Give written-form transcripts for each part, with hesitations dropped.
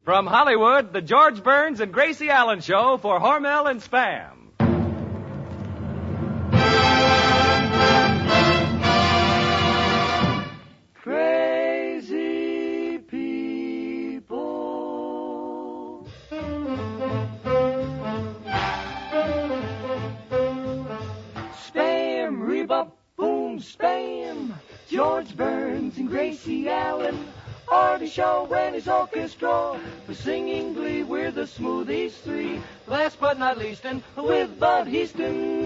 From Hollywood, the George Burns and Gracie Allen Show for Hormel and Spam. Crazy people. Spam, rebop, boom, spam. George Burns and Gracie Allen are the show when his orchestra for singing glee. We're the smoothies three. Last but not least, and with Bud Heaston.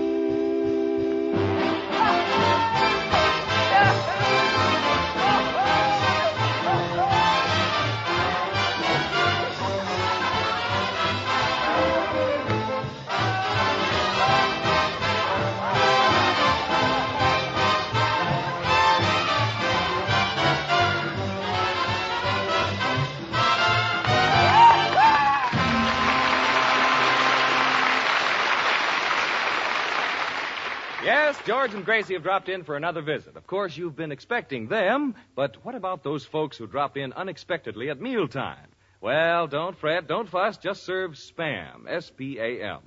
Yes, George and Gracie have dropped in for another visit. Of course, you've been expecting them, but what about those folks who drop in unexpectedly at mealtime? Well, don't fret, don't fuss, just serve Spam, S-P-A-M.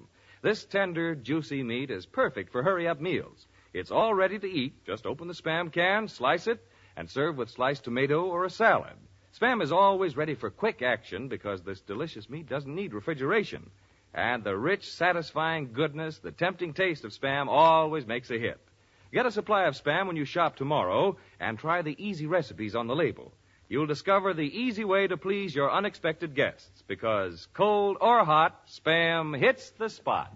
This tender, juicy meat is perfect for hurry-up meals. It's all ready to eat. Just open the Spam can, slice it, and serve with sliced tomato or a salad. Spam is always ready for quick action because this delicious meat doesn't need refrigeration. And the rich, satisfying goodness, the tempting taste of Spam always makes a hit. Get a supply of Spam when you shop tomorrow and try the easy recipes on the label. You'll discover the easy way to please your unexpected guests because cold or hot, Spam hits the spot.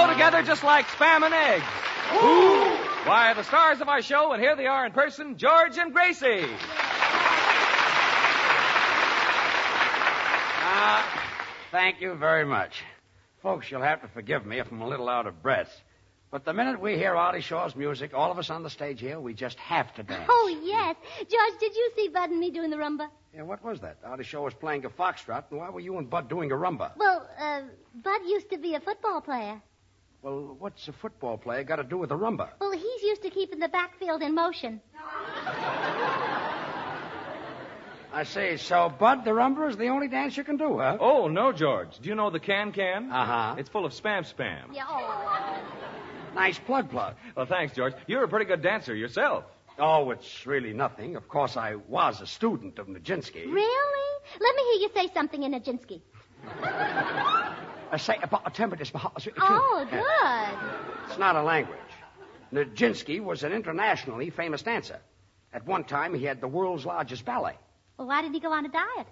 Together just like Spam and eggs. Ooh. Why, the stars of our show, and here they are in person, George and Gracie. Thank you very much. Folks, you'll have to forgive me if I'm a little out of breath. But the minute we hear Artie Shaw's music, all of us on the stage here, we just have to dance. Oh, yes. George, did you see Bud and me doing the rumba? Yeah, what was that? Artie Shaw was playing a foxtrot, and why were you and Bud doing a rumba? Well, Bud used to be a football player. Well, what's a football player got to do with a rumba? Well, he's used to keeping the backfield in motion. I see. So, Bud, the rumba is the only dance you can do, huh? Oh, no, George. Do you know the can-can? Uh-huh. It's full of spam. Yeah, oh. Nice plug. Well, thanks, George. You're a pretty good dancer yourself. Oh, it's really nothing. Of course, I was a student of Nijinsky. Really? Let me hear you say something in Nijinsky. Say about temperature. Oh, good. It's not a language. Nijinsky was an internationally famous dancer. At one time, he had the world's largest ballet. Well, why did he go on a diet?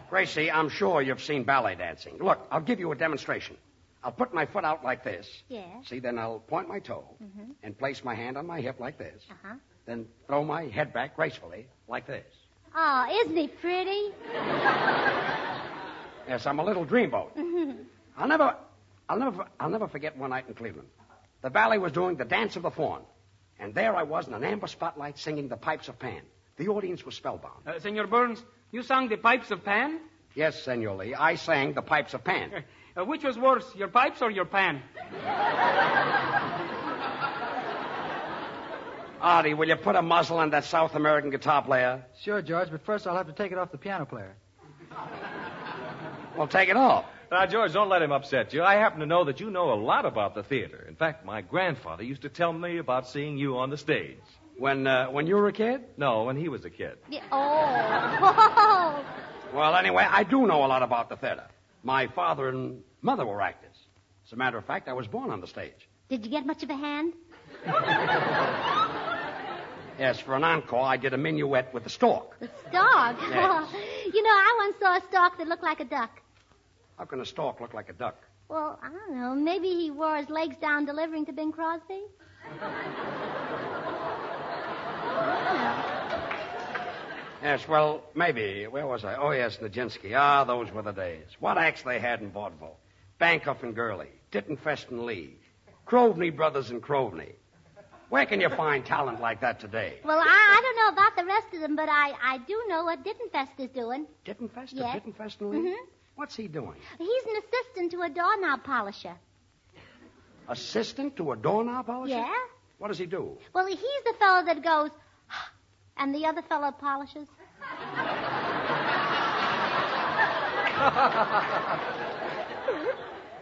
Gracie, I'm sure you've seen ballet dancing. Look, I'll give you a demonstration. I'll put my foot out like this. Yes. See, then I'll point my toe and place my hand on my hip like this. Uh-huh. Then throw my head back gracefully like this. Oh, isn't he pretty? Yes, I'm a little dreamboat. I'll never forget one night in Cleveland. The ballet was doing the Dance of the Faun. And there I was in an amber spotlight singing the Pipes of Pan. The audience was spellbound. Senor Burns, you sang the Pipes of Pan? Yes, Senor Lee, I sang the Pipes of Pan. Which was worse, your pipes or your pan? Artie, will you put a muzzle on that South American guitar player? Sure, George, but first I'll have to take it off the piano player. Well, take it off. Now, George, don't let him upset you. I happen to know that you know a lot about the theater. In fact, my grandfather used to tell me about seeing you on the stage. When you were a kid? No, when he was a kid. Yeah. Oh. Well, anyway, I do know a lot about the theater. My father and mother were actors. As a matter of fact, I was born on the stage. Did you get much of a hand? Yes, for an encore, I did a minuet with the stork. The stork? Yes. You know, I once saw a stork that looked like a duck. How can a stork look like a duck? Well, I don't know. Maybe he wore his legs down delivering to Bing Crosby? Yes, well, maybe. Where was I? Oh, yes, Nijinsky. Ah, those were the days. What acts they had in vaudeville. Bankoff and Gurley, Dittenfest and Lee, Crovney Brothers and Crovney. Where can you find talent like that today? Well, I don't know about the rest of them, but I do know what Dittenfest is doing. Dittenfest? Yes. Dittenfest, Louise? What's he doing? He's an assistant to a doorknob polisher. Assistant to a doorknob polisher? Yeah? What does he do? Well, he's the fellow that goes, and the other fellow polishes.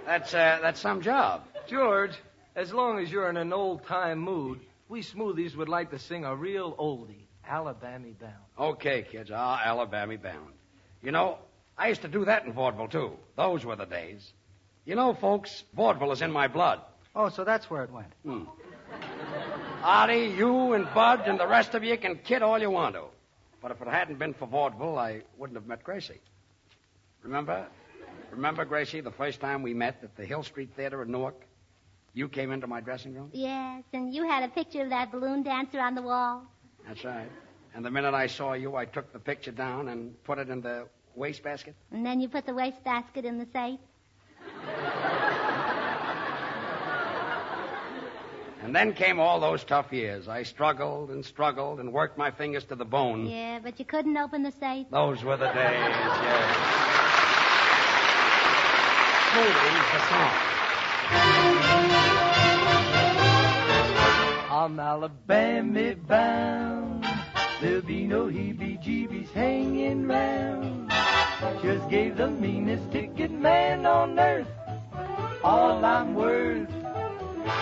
That's some job. George, as long as you're in an old-time mood, we smoothies would like to sing a real oldie, Alabama Bound. Okay, kids. Alabama bound. You know, I used to do that in vaudeville, too. Those were the days. You know, folks, vaudeville is in my blood. Oh, so that's where it went. Artie, you and Bud and the rest of you can kid all you want to. But if it hadn't been for vaudeville, I wouldn't have met Gracie. Remember, Gracie, the first time we met at the Hill Street Theater in Newark? You came into my dressing room? Yes, and you had a picture of that balloon dancer on the wall. That's right. And the minute I saw you, I took the picture down and put it in the wastebasket. And then you put the wastebasket in the safe. And then came all those tough years. I struggled and worked my fingers to the bone. Yeah, but you couldn't open the safe. Those were the days, yes. Smoothies, the song. I'm Alabama bound. There'll be no heebie-jeebies hanging round. Just gave the meanest ticket man on earth all I'm worth.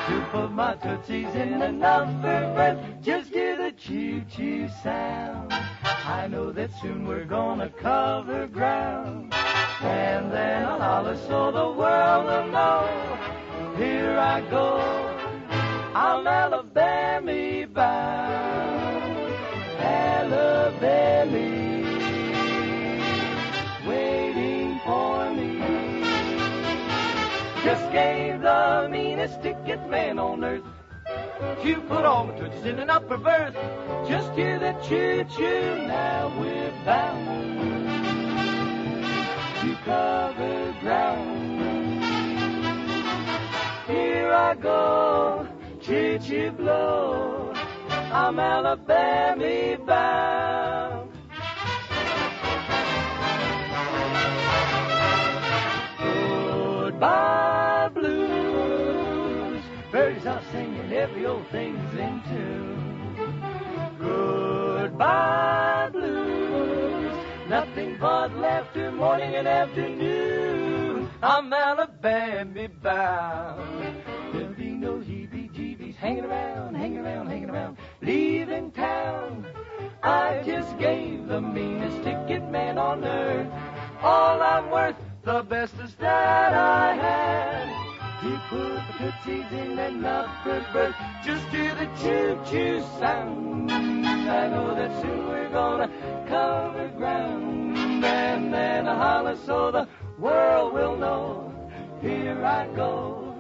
To put my tootsies in an upper berth. Just hear the choo-choo sound. I know that soon we're gonna cover ground. And then I'll holler so the world will know. Here I go, I'm Alabama bound. Alabama, waiting for me. Just gave the meanest ticket man on earth. You put all the tootsies in an upper berth. Just hear the choo-choo, now we're bound to cover ground. Here I go, choo-choo blow, I'm Alabama bound. Goodbye blues, birds are singing, every old thing's in tune. Goodbye blues, nothing but laughter morning and afternoon. I'm Alabama bound. There'll be no heebie-jeebies hanging around, leaving town. I just gave the meanest ticket man on earth all I'm worth, the bestest that I had. To put the tootsies in an upper berth, just hear the choo-choo sound. I know that soon we're gonna cover ground. And then I holler so the world will know. Here I go,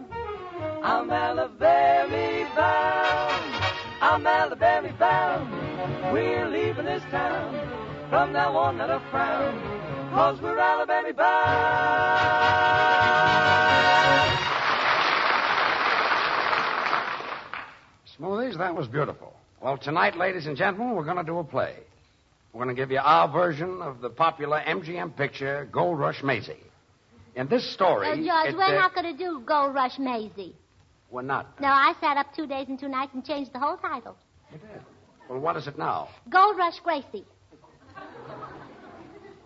I'm Alabama bound. I'm Alabama bound. We're leaving this town. From now on, not a frown, 'cause we're Alabama bound. Smoothies, that was beautiful. Well, tonight, ladies and gentlemen, we're going to do a play. We're going to give you our version of the popular MGM picture, Gold Rush Maisie. In this story... George, we're not going to do Gold Rush Maisie. We're not. No, I sat up 2 days and 2 nights and changed the whole title. You did. Well, what is it now? Gold Rush Gracie.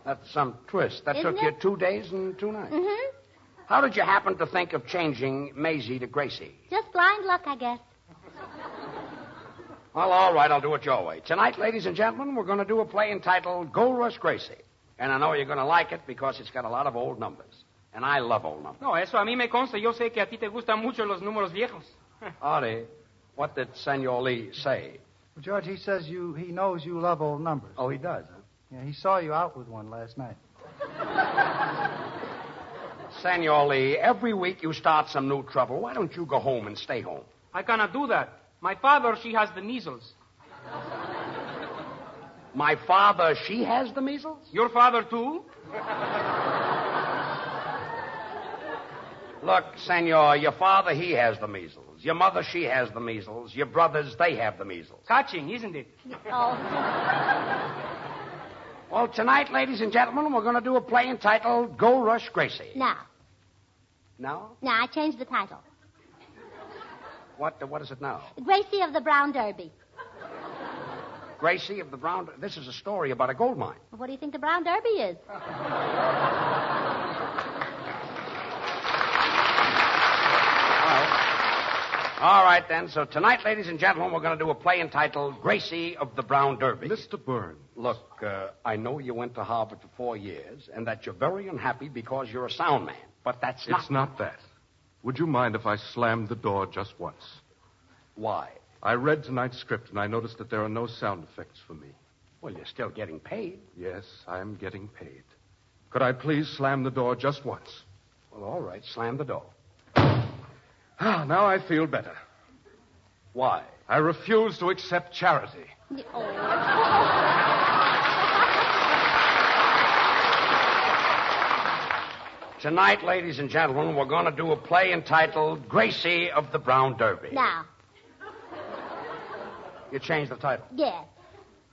That's some twist. That Isn't took you it? 2 days and 2 nights. Mm-hmm. How did you happen to think of changing Maisie to Gracie? Just blind luck, I guess. Well, all right, I'll do it your way. Tonight, ladies and gentlemen, we're going to do a play entitled Gold Rush Gracie. And I know you're going to like it because it's got a lot of old numbers. And I love old numbers. No, eso a mí me consta. Yo sé que a ti te gustan mucho los números viejos. Artie, what did Senor Lee say? Well, George, he says he knows you love old numbers. Oh, he does, huh? Yeah, he saw you out with one last night. Senor Lee, every week you start some new trouble. Why don't you go home and stay home? I cannot do that. My father, she has the measles. My father, she has the measles? Your father, too? Look, Senor, your father, he has the measles. Your mother, she has the measles. Your brothers, they have the measles. Catching, isn't it? Oh. Well, tonight, ladies and gentlemen, we're going to do a play entitled Go Rush Gracie. No. No? No, I changed the title. What is it now? Gracie of the Brown Derby. Gracie of the Brown... This is a story about a gold mine. What do you think the Brown Derby is? All right, then. So tonight, ladies and gentlemen, we're going to do a play entitled Gracie of the Brown Derby. Mr. Burns. Look, I know you went to Harvard for 4 years and that you're very unhappy because you're a sound man. But that's not... It's not that. Would you mind if I slammed the door just once? Why? I read tonight's script, and I noticed that there are no sound effects for me. Well, you're still getting paid. Yes, I'm getting paid. Could I please slam the door just once? Well, all right. Slam the door. Ah, now I feel better. Why? I refuse to accept charity. Tonight, ladies and gentlemen, we're going to do a play entitled Gracie of the Brown Derby. No. You changed the title. Yes.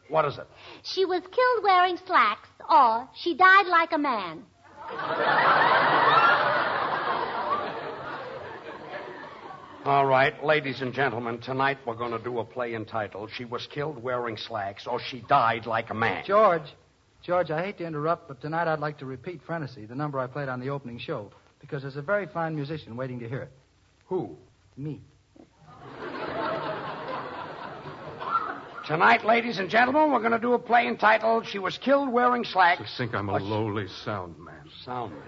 What is it? She was killed wearing slacks, or she died like a man. All right, ladies and gentlemen, tonight we're going to do a play entitled She Was Killed Wearing Slacks, or She Died Like a Man. George, I hate to interrupt, but tonight I'd like to repeat Frenesy, the number I played on the opening show, because there's a very fine musician waiting to hear it. Who? Me. Tonight, ladies and gentlemen, we're going to do a play entitled She Was Killed Wearing Slacks. To think I'm a lowly sound man. Sound man.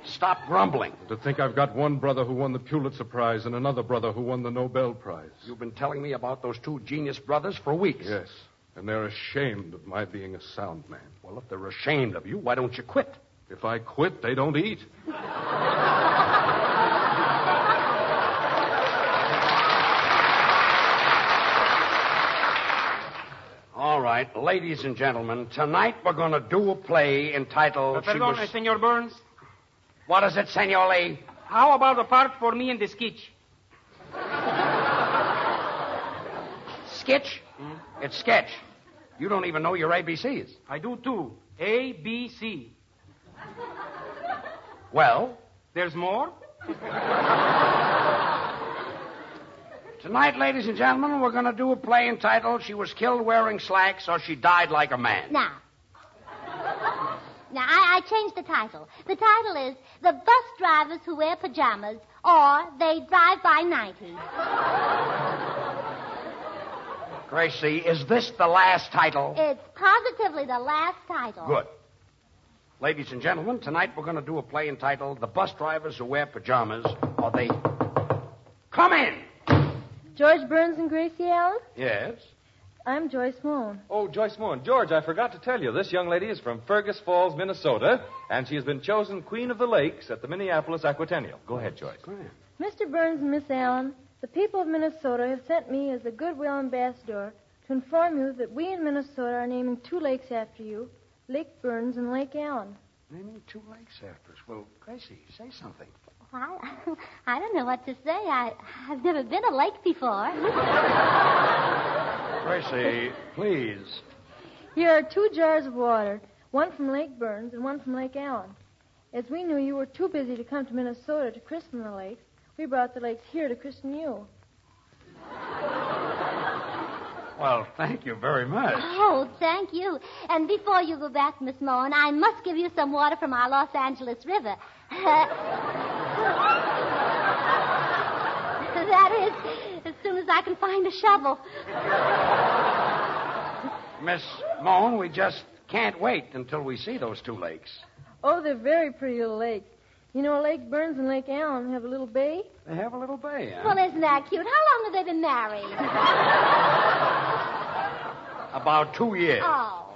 Stop grumbling. To think I've got one brother who won the Pulitzer Prize and another brother who won the Nobel Prize. You've been telling me about those two genius brothers for weeks. Yes, and they're ashamed of my being a sound man. Well, if they're ashamed of you, why don't you quit? If I quit, they don't eat. All right, ladies and gentlemen, tonight we're going to do a play entitled... Perdón, Senor Burns. What is it, Senor Lee? How about a part for me in the sketch? Sketch? It's sketch. You don't even know your ABCs. I do too. A, B, C. Well? There's more? Tonight, ladies and gentlemen, we're going to do a play entitled She Was Killed Wearing Slacks, or She Died Like a Man. Now, I changed the title. The title is The Bus Drivers Who Wear Pajamas, or They Drive by 90. Gracie, is this the last title? It's positively the last title. Good. Ladies and gentlemen, tonight we're going to do a play entitled The Bus Drivers Who Wear Pajamas, or They... Come in! George Burns and Gracie Allen? Yes? I'm Joyce Moon. Oh, Joyce Moore. George, I forgot to tell you, this young lady is from Fergus Falls, Minnesota, and she has been chosen Queen of the Lakes at the Minneapolis Aquatennial. Go ahead, Joyce. Mr. Burns and Miss Allen, the people of Minnesota have sent me as a goodwill ambassador to inform you that we in Minnesota are naming 2 lakes after you, Lake Burns and Lake Allen. Naming 2 lakes after us. Well, Gracie, say something. I don't know what to say. I've never been a lake before. Gracie, please. Here are 2 jars of water, one from Lake Burns and one from Lake Allen. As we knew you were too busy to come to Minnesota to christen the lakes, we brought the lakes here to christen you. Well, thank you very much. Oh, thank you. And before you go back, Miss Moen, I must give you some water from our Los Angeles River. That is, as soon as I can find a shovel. Miss Moen, we just can't wait until we see those 2 lakes. Oh, they're very pretty little lakes. You know, Lake Burns and Lake Allen have a little bay. They have a little bay, huh? Well, isn't that cute? How long have they been married? About 2 years. Oh.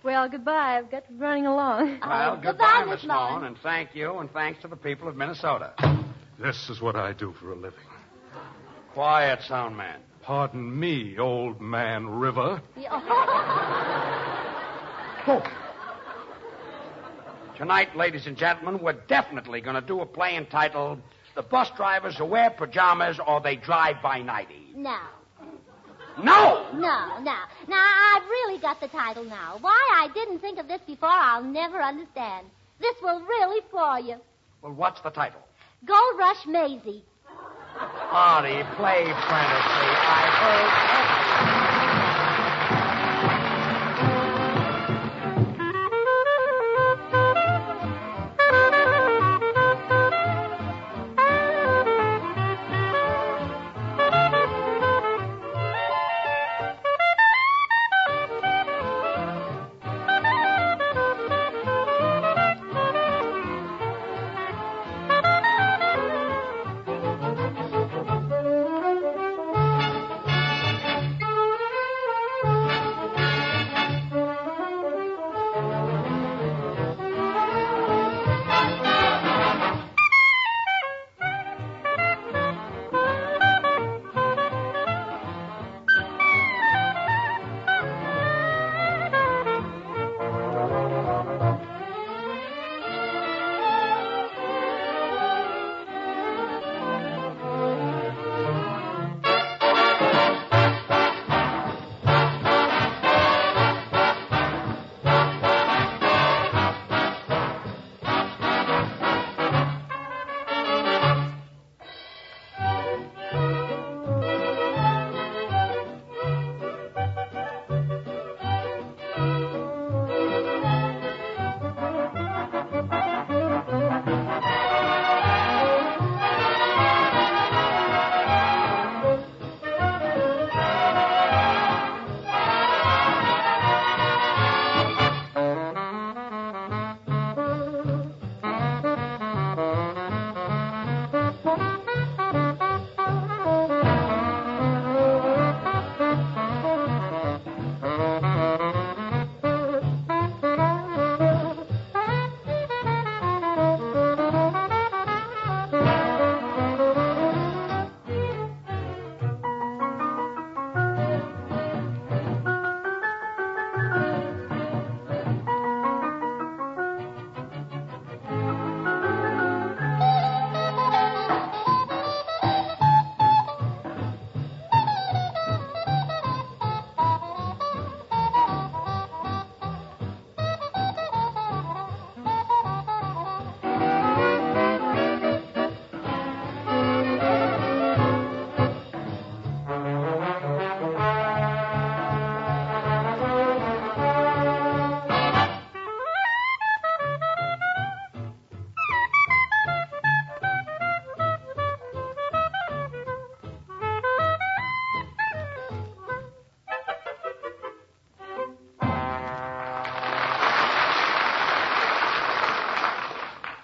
Well, goodbye. I've got to be running along. Well, goodbye, Miss Moen, and thank you, and thanks to the people of Minnesota. This is what I do for a living. Quiet, sound man. Pardon me, old man River. Oh. Tonight, ladies and gentlemen, we're definitely going to do a play entitled The Bus Drivers Who Wear Pajamas, or They Drive by 90. No. No! No. Now, I've really got the title now. Why I didn't think of this before, I'll never understand. This will really floor you. Well, what's the title? Gold Rush Maisie. Artie, play Fantasy. I heard everything.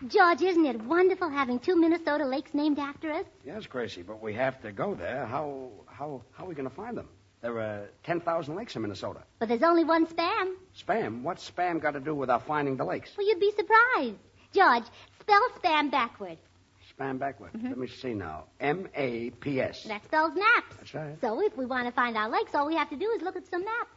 George, isn't it wonderful having 2 Minnesota lakes named after us? Yes, Gracie, but we have to go there. How are we going to find them? There are 10,000 lakes in Minnesota. But there's only one Spam. Spam? What's Spam got to do with our finding the lakes? Well, you'd be surprised. George, spell Spam backward. Spam backward. Let me see now. M-A-P-S. That spells maps. That's right. So if we want to find our lakes, all we have to do is look at some maps.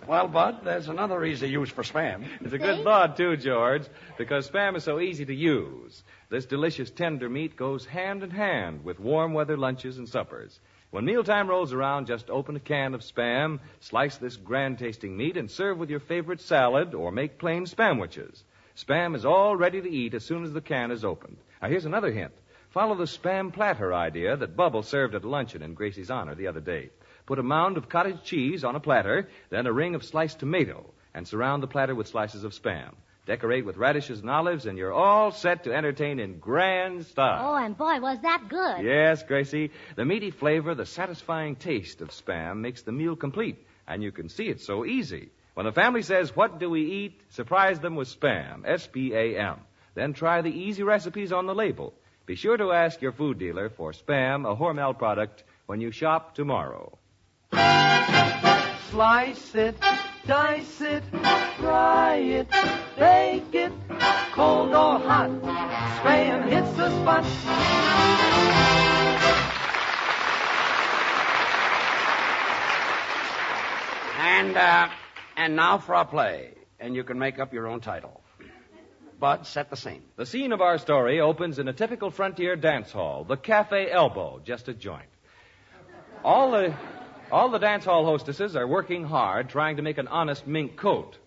Well, Bud, there's another easy use for Spam. It's a good thought, too, George, because Spam is so easy to use. This delicious tender meat goes hand in hand with warm weather lunches and suppers. When mealtime rolls around, just open a can of Spam, slice this grand-tasting meat, and serve with your favorite salad or make plain Spamwiches. Spam is all ready to eat as soon as the can is opened. Now, here's another hint. Follow the Spam platter idea that Bubble served at luncheon in Gracie's honor the other day. Put a mound of cottage cheese on a platter, then a ring of sliced tomato, and surround the platter with slices of Spam. Decorate with radishes and olives, and you're all set to entertain in grand style. Oh, and boy, was that good. Yes, Gracie. The meaty flavor, the satisfying taste of Spam makes the meal complete, and you can see it's so easy. When the family says, "What do we eat?" surprise them with Spam, S-P-A-M. Then try the easy recipes on the label. Be sure to ask your food dealer for Spam, a Hormel product, when you shop tomorrow. Slice it, dice it, fry it, bake it, cold or hot. Spam hits the spot. And now for our play. And you can make up your own title. Bud, set the scene. The scene of our story opens in a typical frontier dance hall, the Cafe Elbow, just a joint. All All the dance hall hostesses are working hard trying to make an honest mink coat.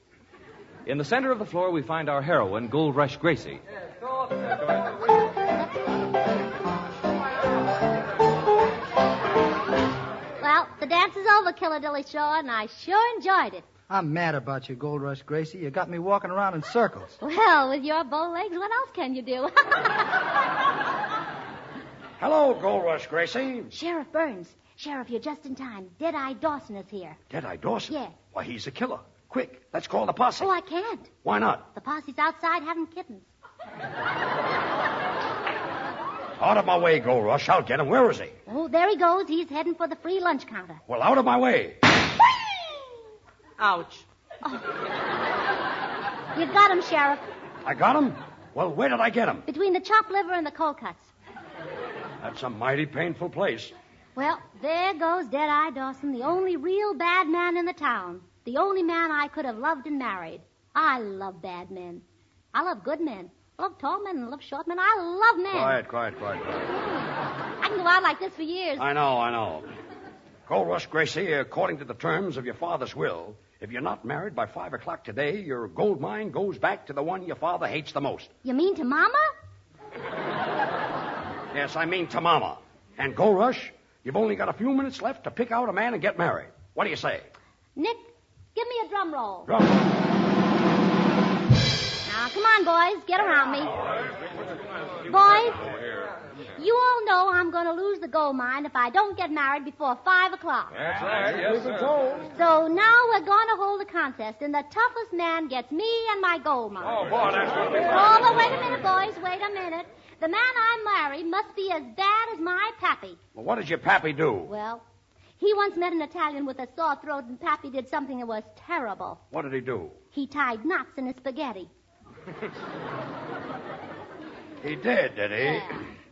In the center of the floor, we find our heroine, Gold Rush Gracie. Well, the dance is over, Killadilly Shaw, and I sure enjoyed it. I'm mad about you, Gold Rush Gracie. You got me walking around in circles. Well, with your bow legs, what else can you do? Hello, Gold Rush Gracie. Sheriff Burns. Sheriff, you're just in time. Dead-Eye Dawson is here. Dead-Eye Dawson? Yeah. Why, he's a killer. Quick, let's call the posse. Oh, I can't. Why not? The posse's outside having kittens. Out of my way, Gold Rush. I'll get him. Where is he? Oh, there he goes. He's heading for the free lunch counter. Well, out of my way. Ouch. You got him, Sheriff. I got him? Well, where did I get him? Between the chopped liver and the cold cuts. That's a mighty painful place. Well, there goes Dead-Eye Dawson, the only real bad man in the town. The only man I could have loved and married. I love bad men. I love good men. I love tall men and I love short men. I love men. Quiet. I can go out like this for years. I know. Gold Rush Gracie, according to the terms of your father's will, if you're not married by 5 o'clock today, your gold mine goes back to the one your father hates the most. You mean to Mama? Yes, I mean to Mama. And Gold Rush, you've only got a few minutes left to pick out a man and get married. What do you say? Nick, give me a drum roll. Drum roll. Now, come on, boys. Get around me. Boys, you all know I'm going to lose the gold mine if I don't get married before 5 o'clock. That's right, yes, sir. So now we're going to hold a contest, and the toughest man gets me and my gold mine. Oh, boy, that's going to be Oh, but wait a minute, boys. Wait a minute. The man I marry must be as bad as my pappy. Well, what did your pappy do? Well, he once met an Italian with a sore throat, and pappy did something that was terrible. What did he do? He tied knots in his spaghetti. He did he? Yeah.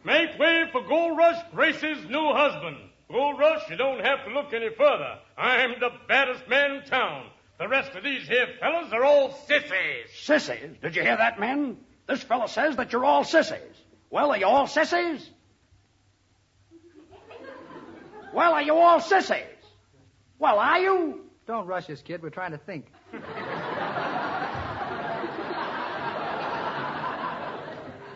Make way for Gold Rush Gracie's new husband. Gold Rush, you don't have to look any further. I'm the baddest man in town. The rest of these here fellas are all sissies. Sissies? Did you hear that, men? This fella says that you're all sissies. Well, are you all sissies? Well, are you all sissies? Well, are you? Don't rush us, kid. We're trying to think.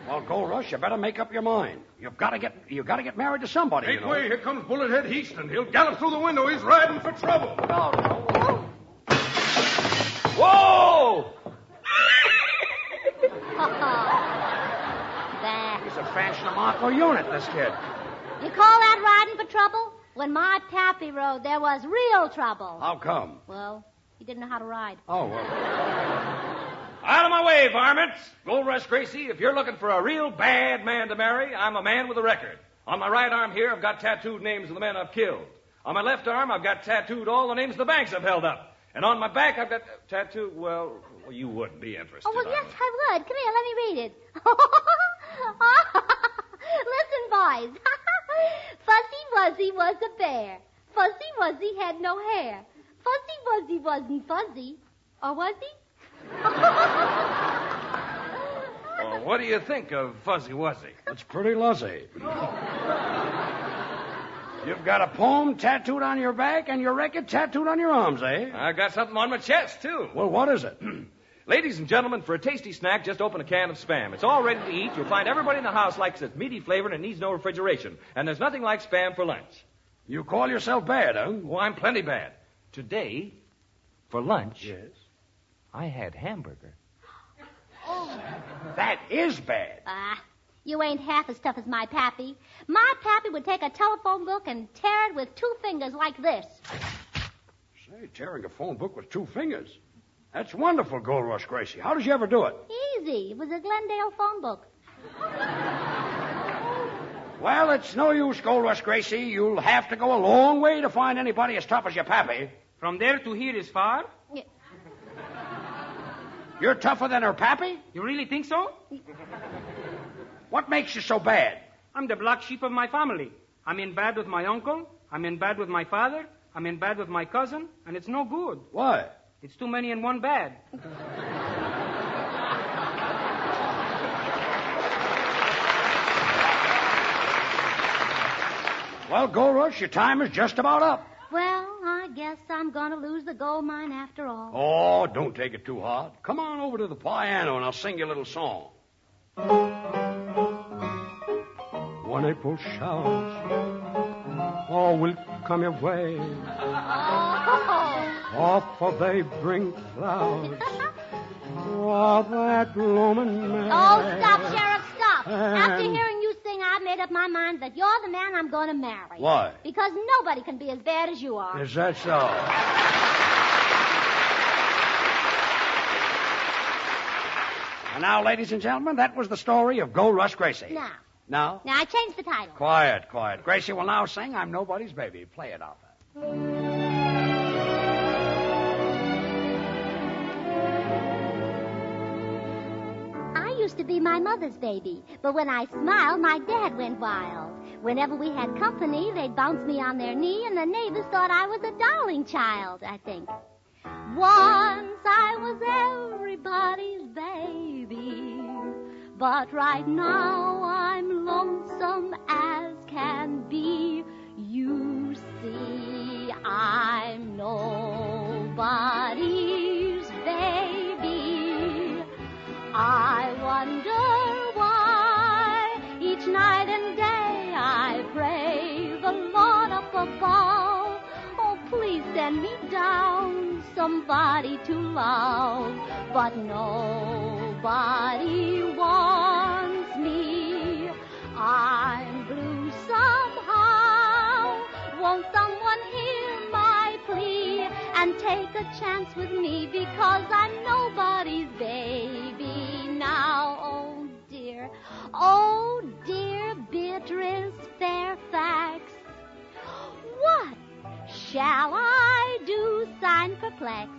Well, Gold Rush, you better make up your mind. You've got to get married to somebody. Make you know. way, here comes Bullethead Heaston. He'll gallop through the window. He's riding for trouble. Whoa! There. He's a fashionable unit, this kid. You call that riding for trouble? When my pappy rode, there was real trouble. How come? Well, he didn't know how to ride. Oh, well. Out of my way, varmints. Gold Rush Gracie, if you're looking for a real bad man to marry, I'm a man with a record. On my right arm here, I've got tattooed names of the men I've killed. On my left arm, I've got tattooed all the names of the banks I've held up. And on my back, I've got tattooed, well, you wouldn't be interested. Oh, well, yes, I would. Come here, let me read it. Listen, boys. Fuzzy Wuzzy was a bear. Fuzzy Wuzzy had no hair. Fuzzy Wuzzy wasn't fuzzy. Or was he? Well, what do you think of Fuzzy Wuzzy? It's pretty lousy. You've got a poem tattooed on your back and your record tattooed on your arms, eh? I got something on my chest, too. Well, what is it? Ladies and gentlemen, for a tasty snack, just open a can of Spam. It's all ready to eat. You'll find everybody in the house likes it meaty flavor and it needs no refrigeration. And there's nothing like Spam for lunch. You call yourself bad, huh? Oh, I'm plenty bad. Today, for lunch, Yes. I had hamburger. That is bad. You ain't half as tough as my pappy. My pappy would take a telephone book and tear it with 2 fingers like this. Say, tearing a phone book with 2 fingers. That's wonderful, Gold Rush Gracie. How did you ever do it? Easy. It was a Glendale phone book. Well, it's no use, Gold Rush Gracie. You'll have to go a long way to find anybody as tough as your pappy. From there to here is far? You're tougher than her pappy? You really think so? What makes you so bad? I'm the black sheep of my family. I'm in bad with my uncle. I'm in bad with my father. I'm in bad with my cousin. And it's no good. Why? It's too many in one bad. Well, Gold Rush, your time is just about up. Well, I guess I'm going to lose the gold mine after all. Oh, don't take it too hard. Come on over to the piano and I'll sing you a little song. One April showers all will come your way. Oh. For they bring flowers of that blooming May. Oh, stop, Sheriff, stop. After hearing you sing, I've made up my mind that you're the man I'm going to marry. Why? Because nobody can be as bad as you are. Is that so? And now, ladies and gentlemen, that was the story of Gold Rush Gracie. Now, Now, I changed the title. quiet. Gracie will now sing I'm Nobody's Baby. Play it, Arthur. I used to be my mother's baby, but when I smiled, my dad went wild. Whenever we had company, they'd bounce me on their knee, and the neighbors thought I was a darling child, I think. Once I was everybody's baby, but right now I'm lonesome as can be. You see, I'm nobody's baby. I wonder why each night and day I pray the Lord up above. Oh, please send me down somebody to love, but nobody wants me. I'm blue somehow. Won't someone hear my plea and take a chance with me, because I'm nobody's baby now. Oh dear Beatrice Fairfax, what shall I do? Sign perplexed.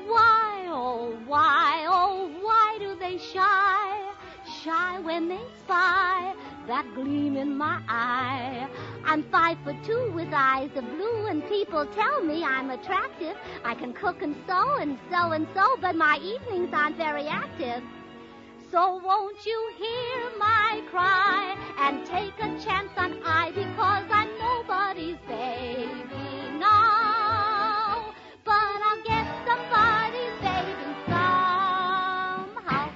Why, oh why do they shy when they spy that gleam in my eye? I'm 5'2" with eyes of blue, and people tell me I'm attractive. I can cook and sew, but my evenings aren't very active. So won't you hear my cry and take a chance on I, because I'm nobody's baby now, but I'll get somebody's baby somehow.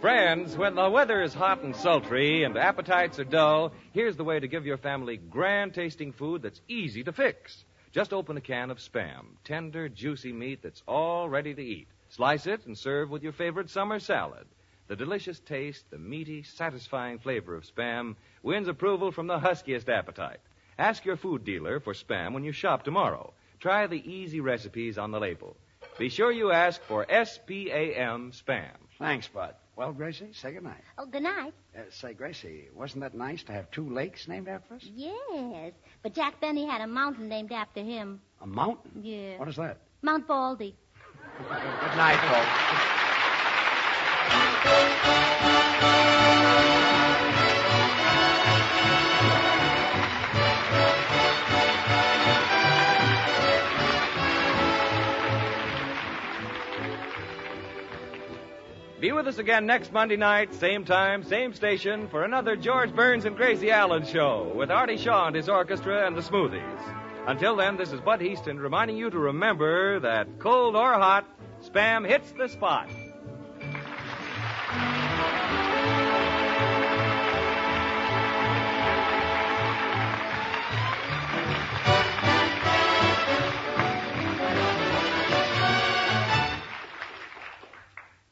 Friends, when the weather is hot and sultry and appetites are dull, here's the way to give your family grand-tasting food that's easy to fix. Just open a can of Spam, tender, juicy meat that's all ready to eat. Slice it and serve with your favorite summer salad. The delicious taste, the meaty, satisfying flavor of Spam wins approval from the huskiest appetite. Ask your food dealer for Spam when you shop tomorrow. Try the easy recipes on the label. Be sure you ask for S-P-A-M, Spam. Thanks, Bud. Well, Gracie, say goodnight. Oh, good night. Say, Gracie, wasn't that nice to have 2 lakes named after us? Yes, but Jack Benny had a mountain named after him. A mountain? Yeah. What is that? Mount Baldy. Good night, folks. Be with us again next Monday night, same time, same station, for another George Burns and Gracie Allen show with Artie Shaw and his orchestra and the Smoothies. Until then, this is Bud Easton reminding you to remember that cold or hot, Spam hits the spot.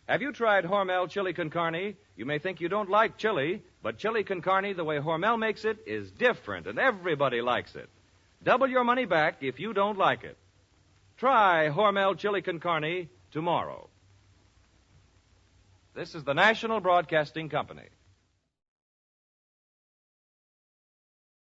Have you tried Hormel Chili Con Carne? You may think you don't like chili, but chili con carne, the way Hormel makes it, is different, and everybody likes it. Double your money back if you don't like it. Try Hormel Chili Con Carne tomorrow. This is the National Broadcasting Company.